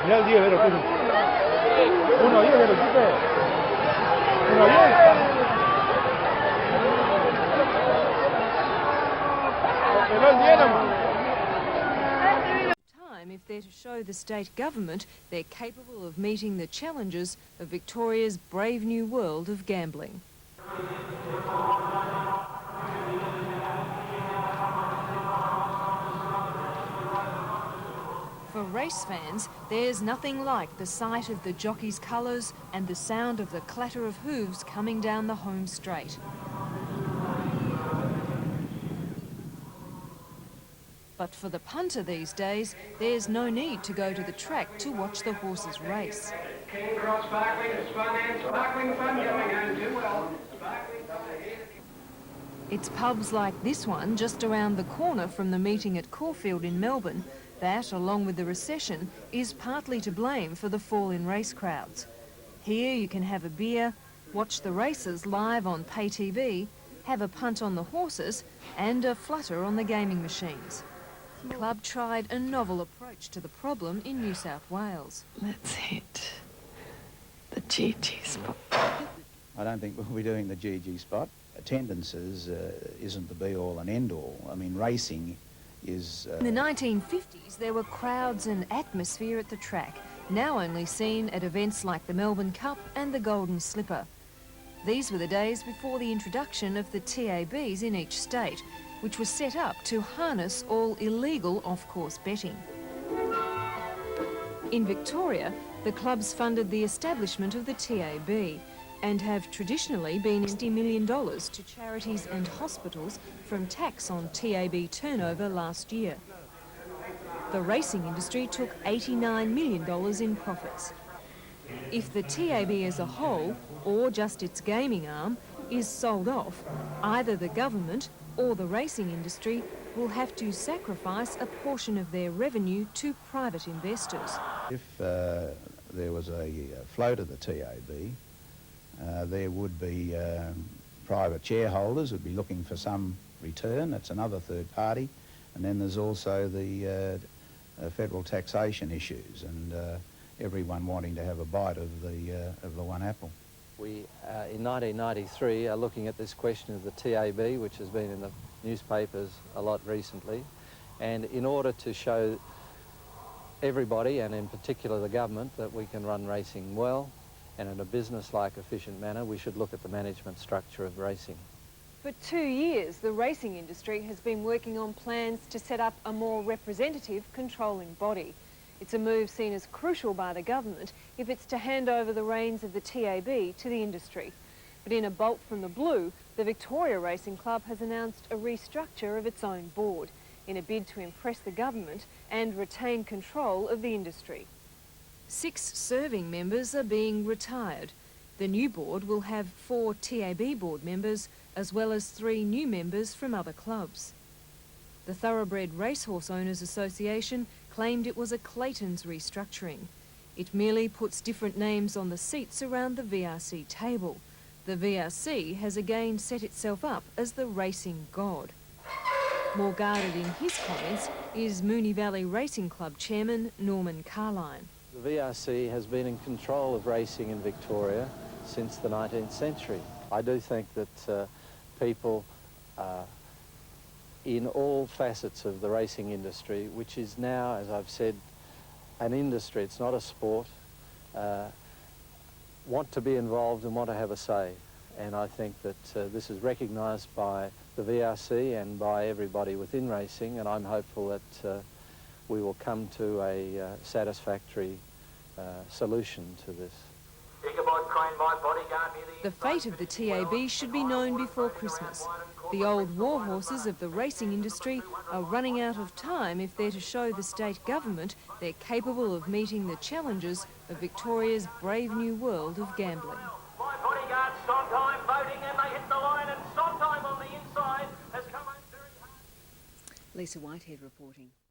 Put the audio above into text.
Mira el 10, Vero, ¿qué es? 1-10, Vero, chico. 1-10. Pero el 10, if they're to show the state government they're capable of meeting the challenges of Victoria's brave new world of gambling. For race fans, there's nothing like the sight of the jockeys' colours and the sound of the clatter of hooves coming down the home straight. But for the punter these days, there's no need to go to the track to watch the horses race. It's pubs like this one just around the corner from the meeting at Caulfield in Melbourne that, along with the recession, is partly to blame for the fall in race crowds. Here you can have a beer, watch the races live on pay TV, have a punt on the horses and a flutter on the gaming machines. The club tried a novel approach to the problem in New South Wales. Let's hit the GG spot. I don't think we'll be doing the GG spot. Attendances isn't the be-all and end-all. I mean, racing is... In the 1950s, there were crowds and atmosphere at the track, now only seen at events like the Melbourne Cup and the Golden Slipper. These were the days before the introduction of the TABs in each state, which was set up to harness all illegal off-course betting. In Victoria, the clubs funded the establishment of the TAB and have traditionally been $60 million to charities and hospitals from tax on TAB turnover last year. The racing industry took $89 million in profits. If the TAB as a whole, or just its gaming arm, is sold off, either the government or the racing industry will have to sacrifice a portion of their revenue to private investors. If there was a float of the TAB, there would be private shareholders who would be looking for some return. That's another third party. And then there's also the federal taxation issues and everyone wanting to have a bite of the one apple. We, in 1993, are looking at this question of the TAB, which has been in the newspapers a lot recently. And in order to show everybody, and in particular the government, that we can run racing well and in a business-like, efficient manner, we should look at the management structure of racing. For 2 years, the racing industry has been working on plans to set up a more representative controlling body. It's a move seen as crucial by the government if it's to hand over the reins of the TAB to the industry. But in a bolt from the blue, the Victoria Racing Club has announced a restructure of its own board in a bid to impress the government and retain control of the industry. 6 serving members are being retired. The new board will have 4 TAB board members as well as 3 new members from other clubs. The Thoroughbred Racehorse Owners Association claimed it was a Clayton's restructuring. It merely puts different names on the seats around the VRC table. The VRC has again set itself up as the racing god. More guarded in his comments is Moonee Valley Racing Club chairman Norman Carline. The VRC has been in control of racing in Victoria since the 19th century. I do think that people in all facets of the racing industry, which is now, as I've said, an industry, it's not a sport, want to be involved and want to have a say. And I think that this is recognised by the VRC and by everybody within racing, and I'm hopeful that we will come to a satisfactory solution to this. The fate of the TAB should be known before Christmas. The old war horses of the racing industry are running out of time if they're to show the state government they're capable of meeting the challenges of Victoria's brave new world of gambling. My bodyguards Sondheim voting and they hit the line and Sondheim on the inside has come home very hard. Lisa Whitehead reporting.